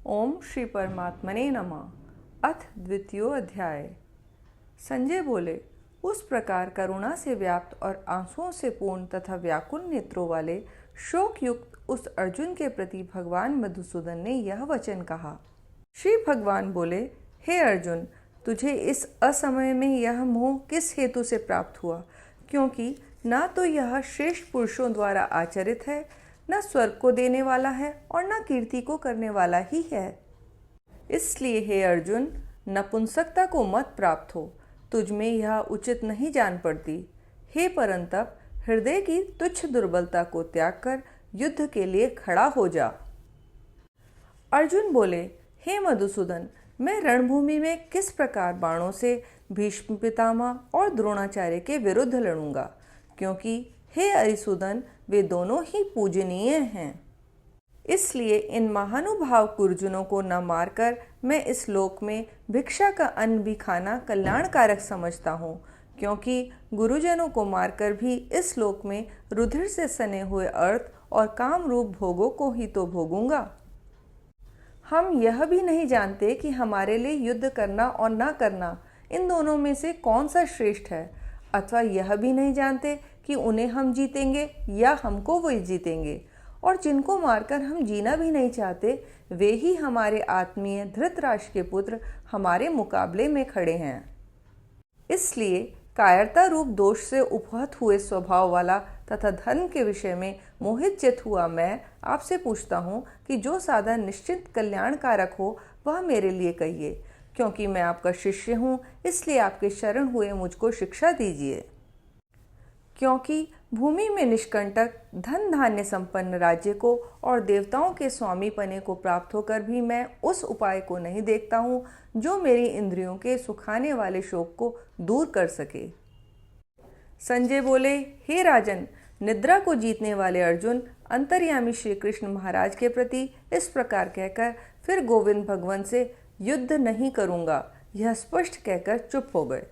ओम श्री परमात्मने नमः। अथ द्वितीयो अध्याय। संजय बोले, उस प्रकार करुणा से व्याप्त और आंसुओं से पूर्ण तथा व्याकुल नेत्रों वाले शोक युक्त उस अर्जुन के प्रति भगवान मधुसूदन ने यह वचन कहा। श्री भगवान बोले, हे अर्जुन, तुझे इस असमय में यह मोह किस हेतु से प्राप्त हुआ? क्योंकि ना तो यह श्रेष्ठ पुरुषों द्वारा आचरित है, न स्वर्ग को देने वाला है और न कीर्ति को करने वाला ही है। इसलिए हे अर्जुन, नपुंसकता को मत प्राप्त हो, तुझ में यह उचित नहीं जान पड़ती। हे परंतप, हृदय की तुच्छ दुर्बलता को त्याग कर युद्ध के लिए खड़ा हो जा। अर्जुन बोले, हे मधुसूदन, मैं रणभूमि में किस प्रकार बाणों से भीष्म पितामह और द्रोणाचार्य के विरुद्ध लड़ूंगा, क्योंकि हे अरिसूदन, वे दोनों ही पूजनीय हैं। इसलिए इन महानुभाव कुर्जुनों को न मारकर मैं इस लोक में भिक्षा का अन्न भी खाना कल्याणकारक समझता हूँ, क्योंकि गुरुजनों को मारकर भी इस लोक में रुधिर से सने हुए अर्थ और काम रूप भोगों को ही तो भोगूंगा। हम यह भी नहीं जानते कि हमारे लिए युद्ध करना और न करना, इन दोनों में से कौन सा श्रेष्ठ है, अथवा यह भी नहीं जानते कि उन्हें हम जीतेंगे या हमको वही जीतेंगे। और जिनको मारकर हम जीना भी नहीं चाहते, वे ही हमारे आत्मीय धृतराष्ट्र के पुत्र हमारे मुकाबले में खड़े हैं। इसलिए कायरता रूप दोष से उपहत हुए स्वभाव वाला तथा धर्म के विषय में मोहित चित हुआ मैं आपसे पूछता हूँ कि जो साधन निश्चित कल्याणकारक हो वह मेरे लिए कहिए, क्योंकि मैं आपका शिष्य हूँ। इसलिए आपके शरण हुए मुझको शिक्षा दीजिए। क्योंकि भूमि में निष्कंटक धन धान्य संपन्न राज्य को और देवताओं के स्वामी पने को प्राप्त होकर भी मैं उस उपाय को नहीं देखता हूँ जो मेरी इंद्रियों के सुखाने वाले शोक को दूर कर सके। संजय बोले, हे राजन, निद्रा को जीतने वाले अर्जुन अंतर्यामी श्री कृष्ण महाराज के प्रति इस प्रकार कहकर फिर गोविंद भगवान से युद्ध नहीं करूँगा यह स्पष्ट कहकर चुप हो गए।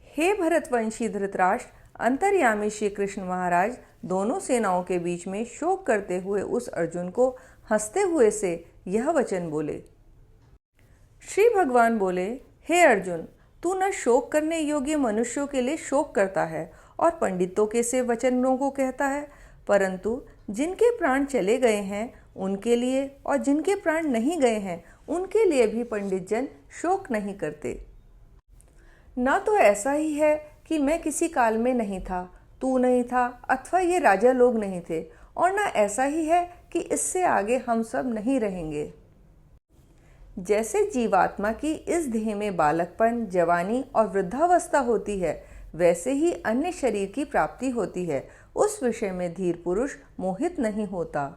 हे भरतवंशी धृतराष्ट्र, अंतर्यामी श्री कृष्ण महाराज दोनों सेनाओं के बीच में शोक करते हुए उस अर्जुन को हंसते हुए से यह वचन बोले। श्री भगवान बोले, हे अर्जुन, तू न शोक करने योग्य मनुष्यों के लिए शोक करता है और पंडितों के से वचनों को कहता है, परंतु जिनके प्राण चले गए हैं उनके लिए और जिनके प्राण नहीं गए हैं उनके लिए भी पंडित जन शोक नहीं करते। ना तो ऐसा ही है कि मैं किसी काल में नहीं था, तू नहीं था, अथवा ये राजा लोग नहीं थे, और ना ऐसा ही है कि इससे आगे हम सब नहीं रहेंगे। जैसे जीवात्मा की इस देह में बालकपन, जवानी और वृद्धावस्था होती है, वैसे ही अन्य शरीर की प्राप्ति होती है। उस विषय में धीर पुरुष मोहित नहीं होता।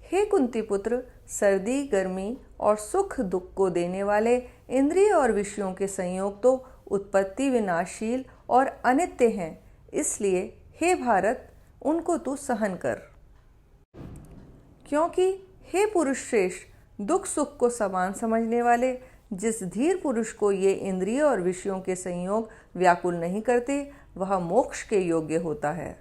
हे कुंती पुत्र, सर्दी, गर्मी और सुख दुख को देने वाले इंद्रिय और विषयों के संयोग तो उत्पत्ति विनाशशील और अनित्य हैं। इसलिए हे भारत, उनको तू सहन कर। क्योंकि हे पुरुष श्रेष्ठ, दुख सुख को समान समझने वाले जिस धीर पुरुष को ये इंद्रिय और विषयों के संयोग व्याकुल नहीं करते, वह मोक्ष के योग्य होता है।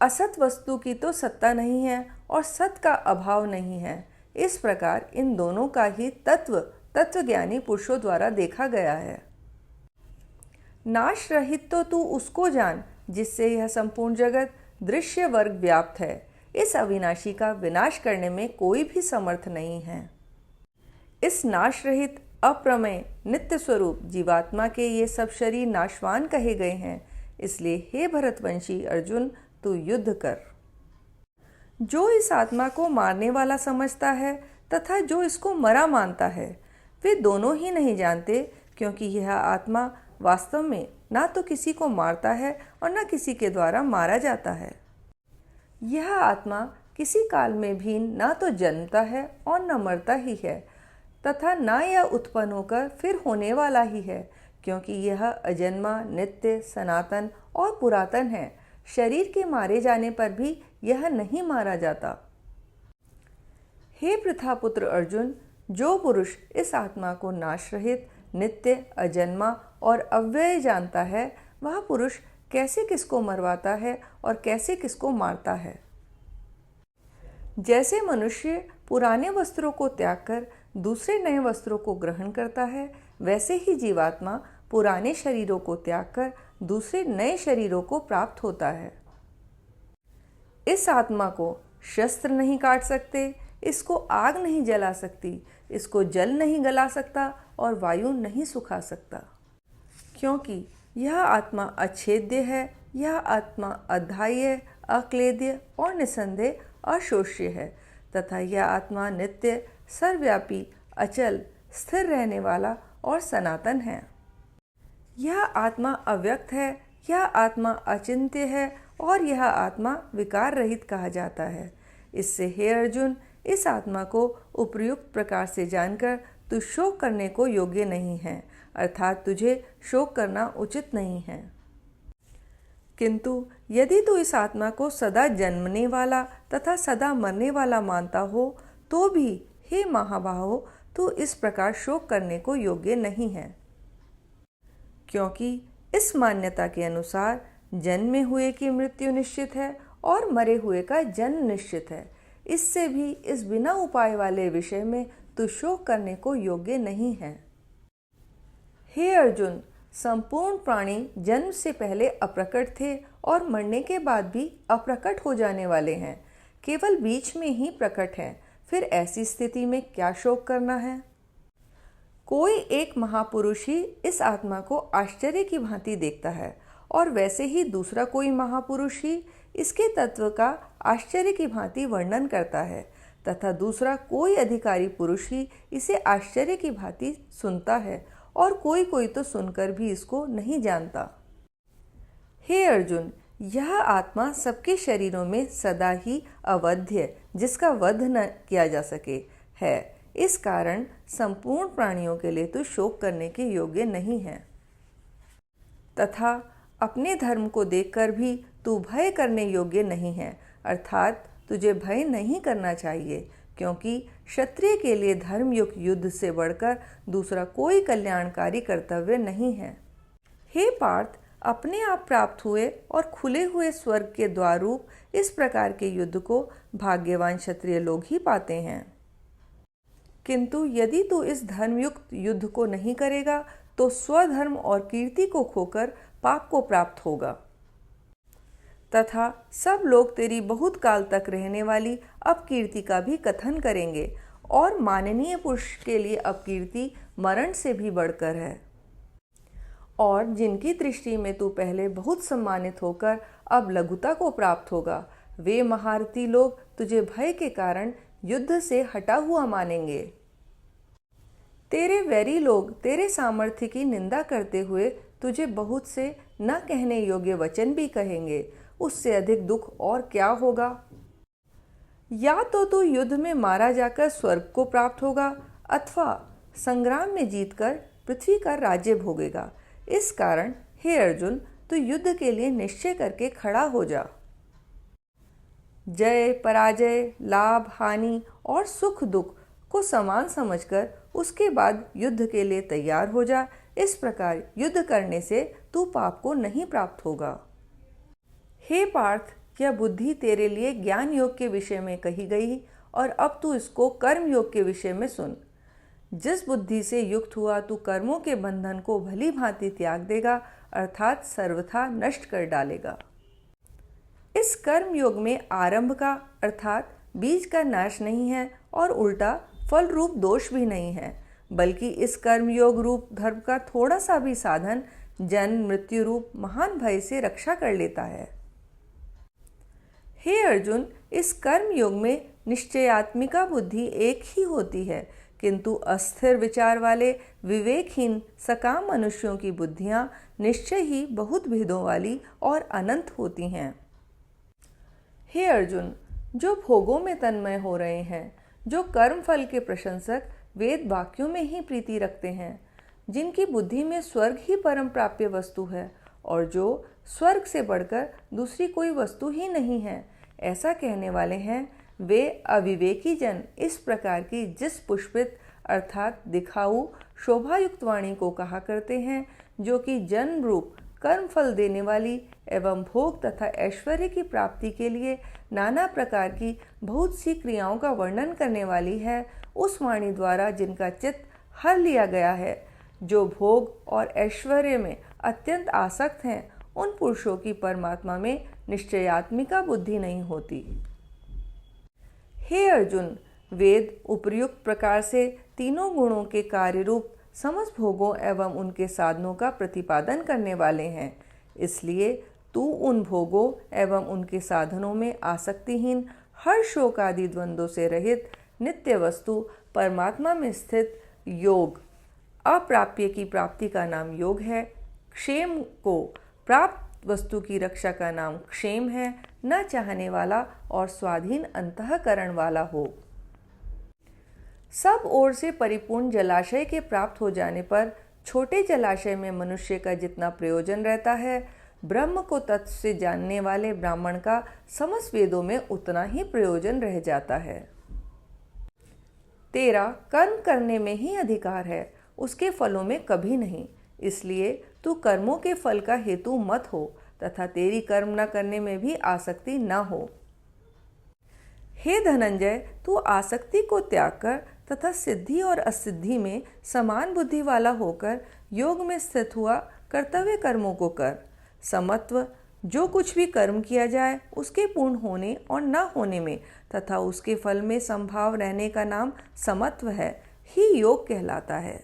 असत वस्तु की तो सत्ता नहीं है और सत का अभाव नहीं है। इस प्रकार इन दोनों का ही तत्वज्ञानी पुरुषों द्वारा देखा गया है। नाश रहित तो तू उसको जान जिससे यह संपूर्ण जगत दृश्य वर्ग व्याप्त है। इस अविनाशी का विनाश करने में कोई भी समर्थ नहीं है। इस नाश रहित अप्रमेय नित्य स्वरूप जीवात्मा के ये सब शरीर नाशवान कहे गए हैं। इसलिए हे भरतवंशी अर्जुन, तू युद्ध कर। जो इस आत्मा को मारने वाला समझता है तथा जो इसको मरा मानता है, वे दोनों ही नहीं जानते, क्योंकि यह आत्मा वास्तव में ना तो किसी को मारता है और न किसी के द्वारा मारा जाता है। यह आत्मा किसी काल में भी ना तो जन्मता है और न मरता ही है, तथा ना यह उत्पन्न होकर फिर होने वाला ही है, क्योंकि यह अजन्मा, नित्य, सनातन और पुरातन है। शरीर के मारे जाने पर भी यह नहीं मारा जाता। हे पृथापुत्र अर्जुन, जो पुरुष इस आत्मा को नाश रहित, नित्य, अजन्मा और अव्यय जानता है, वह पुरुष कैसे किसको मरवाता है और कैसे किसको मारता है। जैसे मनुष्य पुराने वस्त्रों को त्याग कर दूसरे नए वस्त्रों को ग्रहण करता है, वैसे ही जीवात्मा पुराने शरीरों को त्याग कर दूसरे नए शरीरों को प्राप्त होता है। इस आत्मा को शस्त्र नहीं काट सकते, इसको आग नहीं जला सकती, इसको जल नहीं गला सकता और वायु नहीं सुखा सकता, क्योंकि यह आत्मा अच्छेद्य है। यह आत्मा अधाह्य, अक्लेद्य और निसंदेह अशोष्य है तथा यह आत्मा नित्य, सर्वव्यापी, अचल, स्थिर रहने वाला और सनातन है। यह आत्मा अव्यक्त है, यह आत्मा अचिंत्य है और यह आत्मा विकार रहित कहा जाता है। इससे हे अर्जुन, इस आत्मा को उपर्युक्त प्रकार से जानकर तू शोक करने को योग्य नहीं है, अर्थात तुझे शोक करना उचित नहीं है। किंतु यदि तू इस आत्मा को सदा जन्मने वाला तथा सदा मरने वाला मानता हो तो भी हे महाबाहो, तू इस प्रकार शोक करने को योग्य नहीं है, क्योंकि इस मान्यता के अनुसार जन्मे हुए की मृत्यु निश्चित है और मरे हुए का जन्म निश्चित है। इससे भी इस बिना उपाय वाले विषय में तू शोक करने को योग्य नहीं है। हे अर्जुन, संपूर्ण प्राणी जन्म से पहले अप्रकट थे और मरने के बाद भी अप्रकट हो जाने वाले हैं, केवल बीच में ही प्रकट हैं। फिर ऐसी स्थिति में क्या शोक करना है? कोई एक महापुरुष ही इस आत्मा को आश्चर्य की भांति देखता है और वैसे ही दूसरा कोई महापुरुष ही इसके तत्व का आश्चर्य की भांति वर्णन करता है तथा दूसरा कोई अधिकारी पुरुष ही इसे आश्चर्य की भांति सुनता है और कोई कोई तो सुनकर भी इसको नहीं जानता। हे अर्जुन, यह आत्मा सबके शरीरों में सदा ही अवध्य, जिसका वध न किया जा सके, है। इस कारण संपूर्ण प्राणियों के लिए तू शोक करने के योग्य नहीं है तथा अपने धर्म को देखकर भी तू भय करने योग्य नहीं है, अर्थात तुझे भय नहीं करना चाहिए, क्योंकि क्षत्रिय के लिए धर्मयुक्त युद्ध से बढ़कर दूसरा कोई कल्याणकारी कर्तव्य नहीं है। हे पार्थ, अपने आप प्राप्त हुए और खुले हुए स्वर्ग के द्वार रूप इस प्रकार के युद्ध को भाग्यवान क्षत्रिय लोग ही पाते हैं। किंतु यदि तू इस धर्मयुक्त युद्ध को नहीं करेगा तो स्वधर्म और कीर्ति को खोकर पाप को प्राप्त होगा तथा सब लोग तेरी बहुत काल तक रहने वाली अपकीर्ति का भी कथन करेंगे और माननीय पुरुष के लिए अपकीर्ति मरण से भी बढ़कर है। और जिनकी दृष्टि में तू पहले बहुत सम्मानित होकर अब लघुता को प्राप्त होगा, वे महारथी लोग तुझे भय के कारण युद्ध से हटा हुआ मानेंगे। तेरे वैरी लोग तेरे सामर्थ्य की निंदा करते हुए तुझे बहुत से न कहने योग्य वचन भी कहेंगे। उससे अधिक दुख और क्या होगा? या तो तू युद्ध में मारा जाकर स्वर्ग को प्राप्त होगा अथवा संग्राम में जीतकर पृथ्वी का राज्य भोगेगा। इस कारण हे अर्जुन, तू युद्ध के लिए निश्चय करके खड़ा हो जा। जय पराजय, लाभ हानि और सुख दुख को समान समझकर उसके बाद युद्ध के लिए तैयार हो जा। इस प्रकार युद्ध करने से तू पाप को नहीं प्राप्त होगा। हे पार्थ, यह बुद्धि तेरे लिए ज्ञान योग के विषय में कही गई और अब तू इसको कर्म योग के विषय में सुन। जिस बुद्धि से युक्त हुआ तू कर्मों के बंधन को भली भांति त्याग देगा, अर्थात सर्वथा नष्ट कर डालेगा। इस कर्म योग में आरंभ का अर्थात बीज का नाश नहीं है और उल्टा फल रूप दोष भी नहीं है, बल्कि इस कर्म योग रूप धर्म का थोड़ा सा भी साधन जन्म मृत्यु रूप महान भय से रक्षा कर लेता है। हे अर्जुन, इस कर्म योग में निश्चयात्मिका बुद्धि एक ही होती है, किंतु अस्थिर विचार वाले विवेकहीन सकाम मनुष्यों की बुद्धियां निश्चय ही बहुत भेदों वाली और अनंत होती हैं। हे अर्जुन, जो भोगों में तन्मय हो रहे हैं, जो कर्म फल के प्रशंसक वेद वाक्यों में ही प्रीति रखते हैं, जिनकी बुद्धि में स्वर्ग ही परम प्राप्य वस्तु है और जो स्वर्ग से बढ़कर दूसरी कोई वस्तु ही नहीं है, ऐसा कहने वाले हैं, वे अविवेकी जन इस प्रकार की जिस पुष्पित अर्थात दिखाऊ शोभायुक्त वाणी को कहा करते हैं, जो कि जन्म रूप कर्म फल देने वाली एवं भोग तथा ऐश्वर्य की प्राप्ति के लिए नाना प्रकार की बहुत सी क्रियाओं का वर्णन करने वाली है, उस वाणी द्वारा जिनका चित्त हर लिया गया है, जो भोग और ऐश्वर्य में अत्यंत आसक्त हैं, उन पुरुषों की परमात्मा में निश्चयात्मिका बुद्धि नहीं होती। हे अर्जुन, वेद उपर्युक्त प्रकार से तीनों गुणों के कार्य रूप समस्त भोगों एवं उनके साधनों का प्रतिपादन करने वाले हैं। इसलिए तू उन भोगों एवं उनके साधनों में आसक्तिहीन, हर शोक आदि द्वंद्वों से रहित नित्य वस्तु परमात्मा में स्थित योग, अप्राप्य की प्राप्ति का नाम योग है, क्षेम को प्राप्त वस्तु की रक्षा का नाम क्षेम है, न चाहने वाला और स्वाधीन अंतःकरण वाला हो। सब ओर से परिपूर्ण जलाशय के प्राप्त हो जाने पर छोटे जलाशय में मनुष्य का जितना प्रयोजन रहता है, ब्रह्म को तत्व से जानने वाले ब्राह्मण का समस्त वेदों में उतना ही प्रयोजन रह जाता है। तेरा कर्म करने में ही अधिकार है, उसके फलों में कभी नहीं। इसलिए तू कर्मों के फल का हेतु मत हो तथा तेरी कर्म न करने में भी आसक्ति न हो। हे धनंजय, तू आसक्ति को त्याग कर तथा सिद्धि और असिद्धि में समान बुद्धि वाला होकर योग में स्थित हुआ कर्तव्य कर्मों को कर। समत्व, जो कुछ भी कर्म किया जाए उसके पूर्ण होने और न होने में तथा उसके फल में संभाव रहने का नाम समत्व है, ही योग कहलाता है।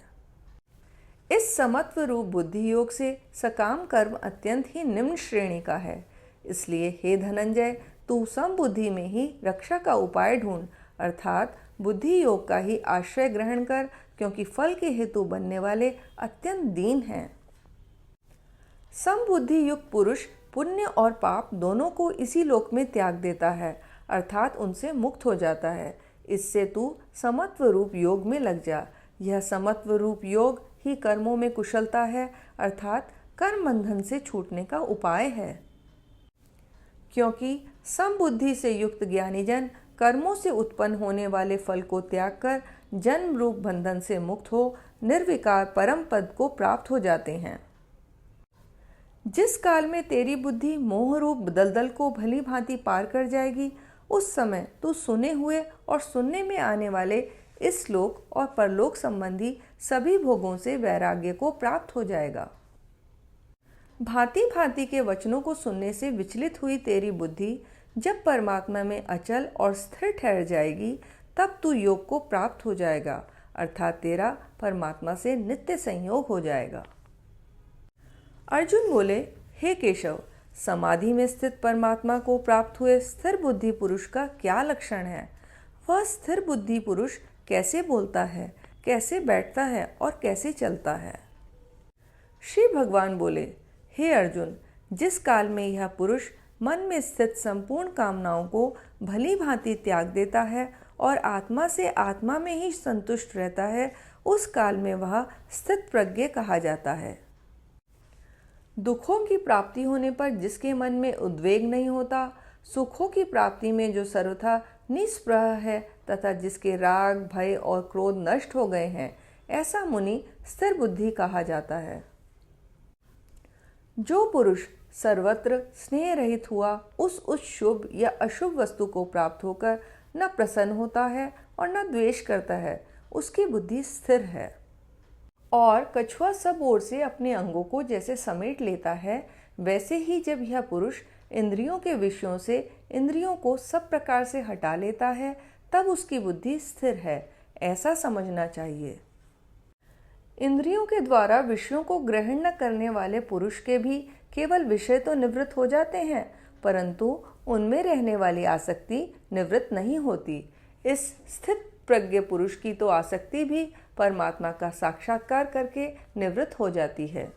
इस समत्व रूप बुद्धि योग से सकाम कर्म अत्यंत ही निम्न श्रेणी का है। इसलिए हे धनंजय, तू समबुद्धि में ही रक्षा का उपाय ढूंढ, अर्थात बुद्धि योग का ही आश्रय ग्रहण कर, क्योंकि फल के हेतु बनने वाले अत्यंत दीन हैं। समबुद्धि युक्त पुरुष पुण्य और पाप दोनों को इसी लोक में त्याग देता है, अर्थात उनसे मुक्त हो जाता है। इससे तू समत्व रूप योग में लग जा। यह समत्व रूप योग ही कर्मों में कुशलता है, अर्थात कर्म बंधन से छूटने का उपाय है। क्योंकि समबुद्धि से युक्त ज्ञानीजन कर्मों से उत्पन्न होने वाले फल को त्याग कर जन्म रूप बंधन से मुक्त हो निर्विकार परम पद को प्राप्त हो जाते हैं। जिस काल में तेरी बुद्धि मोह रूप दलदल को भली भांति पार कर जाएगी, उस समय तू सुने हुए और सुनने में आने वाले इस लोक और परलोक संबंधी सभी भोगों से वैराग्य को प्राप्त हो जाएगा। भांति भांति के वचनों को सुनने से विचलित हुई तेरी बुद्धि जब परमात्मा में अचल और स्थिर ठहर जाएगी, तब तू योग को प्राप्त हो जाएगा, अर्थात तेरा परमात्मा से नित्य संयोग हो जाएगा। अर्जुन बोले, हे केशव, समाधि में स्थित परमात्मा को प्राप्त हुए स्थिर बुद्धि पुरुष का क्या लक्षण है? वह स्थिर बुद्धि पुरुष कैसे बोलता है, कैसे बैठता है और कैसे चलता है? श्री भगवान बोले, हे अर्जुन, जिस काल में यह पुरुष मन में स्थित संपूर्ण कामनाओं को भली भांति त्याग देता है और आत्मा से आत्मा में ही संतुष्ट रहता है, उस काल में वह स्थित प्रज्ञ कहा जाता है। दुखों की प्राप्ति होने पर जिसके मन में उद्वेग नहीं होता, सुखों की प्राप्ति में जो सर्वथा निस्पृह है तथा जिसके राग, भय और क्रोध नष्ट हो गए हैं, ऐसा मुनि स्थिर बुद्धि कहा जाता है। जो पुरुष सर्वत्र स्नेह रहित हुआ उस शुभ या अशुभ वस्तु को प्राप्त होकर न प्रसन्न होता है और न द्वेष करता है, उसकी बुद्धि स्थिर है। और कछुआ सब ओर से अपने अंगों को जैसे समेट लेता है, वैसे ही जब यह पुरुष इंद्रियों के विषयों से इंद्रियों को सब प्रकार से हटा लेता है, तब उसकी बुद्धि स्थिर है, ऐसा समझना चाहिए। इंद्रियों के द्वारा विषयों को ग्रहण न करने वाले पुरुष के भी केवल विषय तो निवृत्त हो जाते हैं, परंतु उनमें रहने वाली आसक्ति निवृत्त नहीं होती। इस स्थित प्रज्ञ पुरुष की तो आसक्ति भी परमात्मा का साक्षात्कार करके निवृत्त हो जाती है।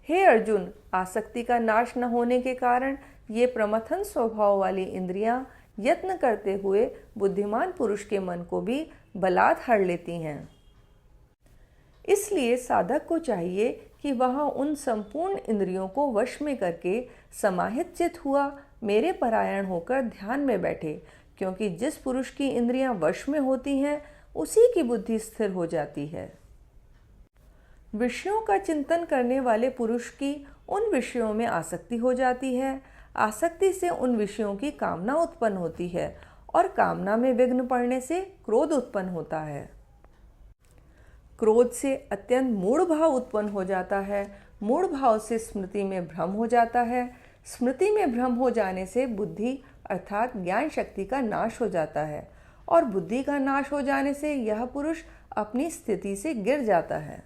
हे अर्जुन, आसक्ति का नाश न होने के कारण ये प्रमथन स्वभाव वाली इंद्रियां यत्न करते हुए बुद्धिमान पुरुष के मन को भी बलात् हर लेती हैं। इसलिए साधक को चाहिए कि वह उन संपूर्ण इंद्रियों को वश में करके समाहित चित हुआ मेरे परायण होकर ध्यान में बैठे, क्योंकि जिस पुरुष की इंद्रियां वश में होती हैं, उसी की बुद्धि स्थिर हो जाती है। विषयों का चिंतन करने वाले पुरुष की उन विषयों में आसक्ति हो जाती है, आसक्ति से उन विषयों की कामना उत्पन्न होती है और कामना में विघ्न पड़ने से क्रोध उत्पन्न होता है। क्रोध से अत्यंत मूढ़ भाव उत्पन्न हो जाता है। मूढ़ भाव से स्मृति में भ्रम हो जाता है। स्मृति में भ्रम हो जाने से बुद्धि अर्थात ज्ञान शक्ति का नाश हो जाता है और बुद्धि का नाश हो जाने से यह पुरुष अपनी स्थिति से गिर जाता है।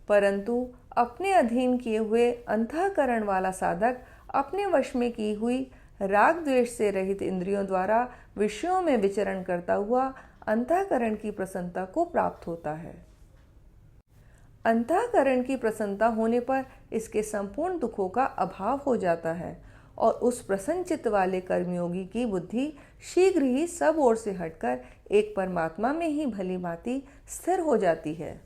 परंतु अपने अधीन किए हुए अंतःकरण वाला साधक अपने वश में की हुई राग द्वेष से रहित इंद्रियों द्वारा विषयों में विचरण करता हुआ अंतःकरण की प्रसन्नता को प्राप्त होता है। अंतःकरण की प्रसन्नता होने पर इसके संपूर्ण दुखों का अभाव हो जाता है और उस प्रसन्न चित्त वाले कर्मयोगी की बुद्धि शीघ्र ही सब ओर से हटकर एक परमात्मा में ही भली भांति स्थिर हो जाती है।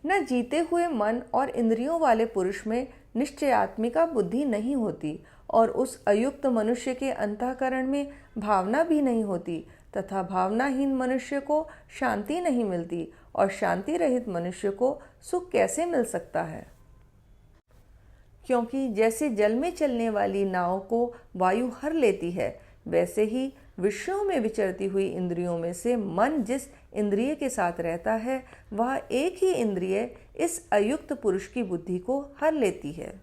न जीते हुए मन और इंद्रियों वाले पुरुष में निश्चयात्मिका बुद्धि नहीं होती और उस अयुक्त मनुष्य के अंतःकरण में भावना भी नहीं होती तथा भावनाहीन मनुष्य को शांति नहीं मिलती और शांति रहित मनुष्य को सुख कैसे मिल सकता है। क्योंकि जैसे जल में चलने वाली नाव को वायु हर लेती है, वैसे ही विषयों में विचरती हुई इंद्रियों में से मन जिस इंद्रिय के साथ रहता है वह एक ही इंद्रिय इस अयुक्त पुरुष की बुद्धि को हर लेती है।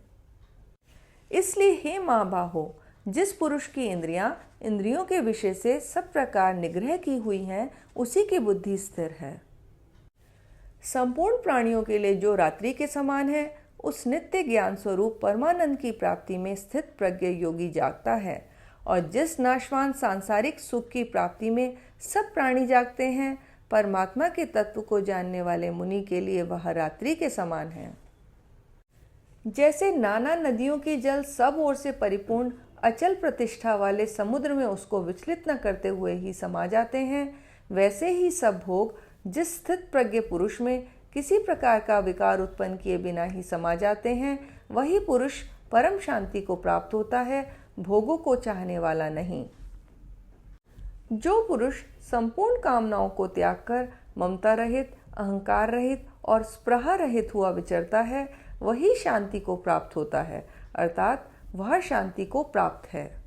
इसलिए हे महाबाहो, जिस पुरुष की इंद्रियां इंद्रियों के विषय से सब प्रकार निग्रह की हुई हैं, उसी की बुद्धि स्थिर है। संपूर्ण प्राणियों के लिए जो रात्रि के समान है, उस नित्य ज्ञान स्वरूप परमानंद की प्राप्ति में स्थित प्रज्ञ योगी जागता है और जिस नाशवान सांसारिक सुख की प्राप्ति में सब प्राणी जागते हैं, परमात्मा के तत्व को जानने वाले मुनि के लिए वह रात्रि के समान है। जैसे नाना नदियों के जल सब ओर से परिपूर्ण अचल प्रतिष्ठा वाले समुद्र में उसको विचलित न करते हुए ही समा जाते हैं, वैसे ही सब भोग जिस स्थित प्रज्ञ पुरुष में किसी प्रकार का विकार उत्पन्न किए बिना ही समा जाते हैं, वही पुरुष परम शांति को प्राप्त होता है, भोगों को चाहने वाला नहीं। जो पुरुष संपूर्ण कामनाओं को त्याग कर ममता रहित, अहंकार रहित और स्पृहा रहित हुआ विचरता है, वही शांति को प्राप्त होता है, अर्थात वह शांति को प्राप्त है।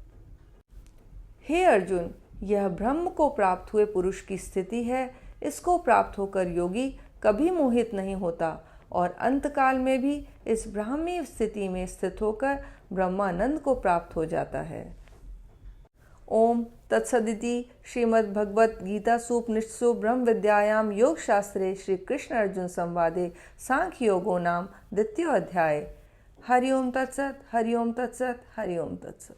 हे अर्जुन, यह ब्रह्म को प्राप्त हुए पुरुष की स्थिति है। इसको प्राप्त होकर योगी कभी मोहित नहीं होता और अंतकाल में भी इस ब्राह्मी स्थिति में स्थित होकर ब्रह्मानंद को प्राप्त हो जाता है। ओम तत्सदिति श्रीमद्भगवत गीतासूपनिषत्सु ब्रह्म विद्यायां योग शास्त्रे श्री कृष्ण अर्जुन संवादे सांख्य योगो नाम द्वितीय अध्याय। हरि ओम तत्सत, हरि ओम तत्सत, हरि ओम तत्सत।